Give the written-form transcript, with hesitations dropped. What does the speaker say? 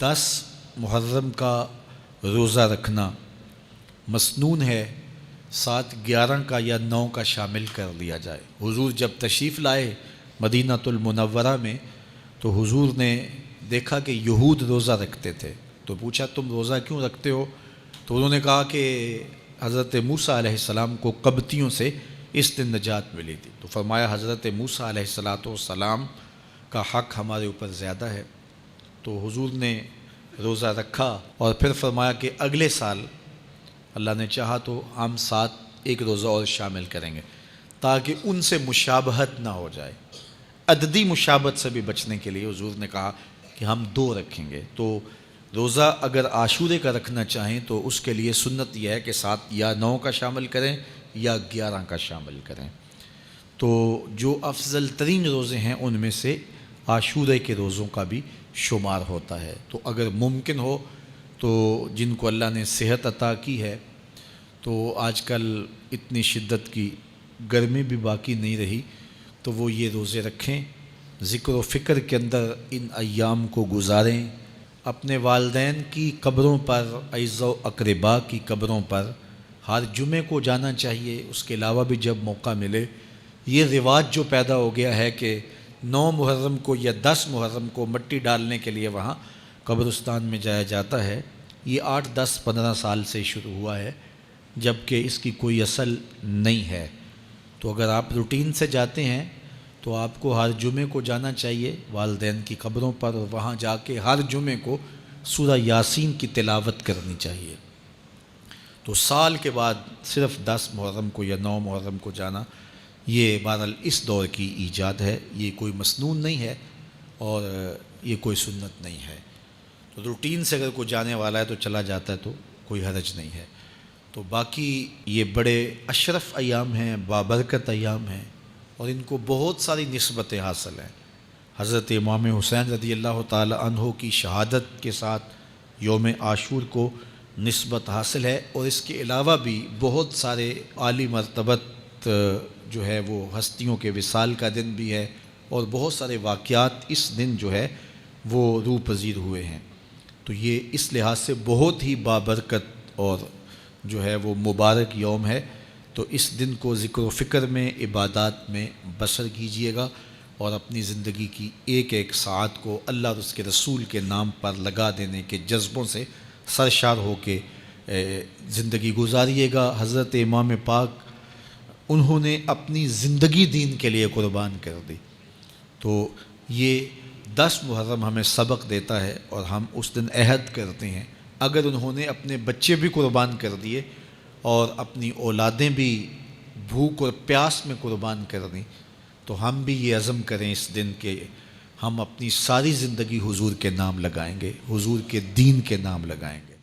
10 محرم کا روزہ رکھنا مسنون ہے، ساتھ 11 کا یا 9 کا شامل کر لیا جائے۔ حضور جب تشریف لائے مدینہ المنورہ میں تو حضور نے دیکھا کہ یہود روزہ رکھتے تھے، تو پوچھا تم روزہ کیوں رکھتے ہو؟ تو انہوں نے کہا کہ حضرت موسیٰ علیہ السلام کو قبطیوں سے اس دن نجات ملی تھی۔ تو فرمایا حضرت موسیٰ علیہ السلام کا حق ہمارے اوپر زیادہ ہے۔ تو حضور نے روزہ رکھا اور پھر فرمایا کہ اگلے سال اللہ نے چاہا تو ہم ساتھ ایک روزہ اور شامل کریں گے، تاکہ ان سے مشابہت نہ ہو جائے۔ عددی مشابہت سے بھی بچنے کے لیے حضور نے کہا کہ ہم 2 رکھیں گے۔ تو روزہ اگر عاشورے کا رکھنا چاہیں تو اس کے لیے سنت یہ ہے کہ ساتھ یا 9 کا شامل کریں یا 11 کا شامل کریں۔ تو جو افضل ترین روزے ہیں ان میں سے عاشورے کے روزوں کا بھی شمار ہوتا ہے۔ تو اگر ممکن ہو تو جن کو اللہ نے صحت عطا کی ہے، تو آج کل اتنی شدت کی گرمی بھی باقی نہیں رہی، تو وہ یہ روزے رکھیں، ذکر و فکر کے اندر ان ایام کو گزاریں، اپنے والدین کی قبروں پر، اعزاء و اقرباء کی قبروں پر ہر جمعے کو جانا چاہیے۔ اس کے علاوہ بھی جب موقع ملے، یہ رواج جو پیدا ہو گیا ہے کہ 9 محرم کو یا 10 محرم کو مٹی ڈالنے کے لیے وہاں قبرستان میں جایا جاتا ہے، یہ 8 10 15 سال سے شروع ہوا ہے، جبکہ اس کی کوئی اصل نہیں ہے۔ تو اگر آپ روٹین سے جاتے ہیں تو آپ کو ہر جمعے کو جانا چاہیے والدین کی قبروں پر، اور وہاں جا کے ہر جمعے کو سورہ یاسین کی تلاوت کرنی چاہیے۔ تو سال کے بعد صرف 10 محرم کو یا 9 محرم کو جانا، یہ بہرحال اس دور کی ایجاد ہے، یہ کوئی مسنون نہیں ہے اور یہ کوئی سنت نہیں ہے۔ تو روٹین سے اگر کوئی جانے والا ہے تو چلا جاتا ہے تو کوئی حرج نہیں ہے۔ تو باقی یہ بڑے اشرف ایام ہیں، بابرکت ایام ہیں، اور ان کو بہت ساری نسبتیں حاصل ہیں۔ حضرت امام حسین رضی اللہ تعالی عنہ کی شہادت کے ساتھ یوم عاشور کو نسبت حاصل ہے، اور اس کے علاوہ بھی بہت سارے عالی مرتبت جو ہے وہ ہستیوں کے وصال کا دن بھی ہے، اور بہت سارے واقعات اس دن جو ہے وہ روح پذیر ہوئے ہیں۔ تو یہ اس لحاظ سے بہت ہی بابرکت اور جو ہے وہ مبارک یوم ہے۔ تو اس دن کو ذکر و فکر میں، عبادات میں بسر کیجیے گا، اور اپنی زندگی کی ایک ایک ساعت کو اللہ اور اس کے رسول کے نام پر لگا دینے کے جذبوں سے سرشار ہو کے زندگی گزاریے گا۔ حضرت امام پاک انہوں نے اپنی زندگی دین کے لیے قربان کر دی، تو یہ 10 محرم ہمیں سبق دیتا ہے، اور ہم اس دن عہد کرتے ہیں اگر انہوں نے اپنے بچے بھی قربان کر دیے اور اپنی اولادیں بھی بھوک اور پیاس میں قربان کر دیں، تو ہم بھی یہ عزم کریں اس دن کہ ہم اپنی ساری زندگی حضور کے نام لگائیں گے، حضور کے دین کے نام لگائیں گے۔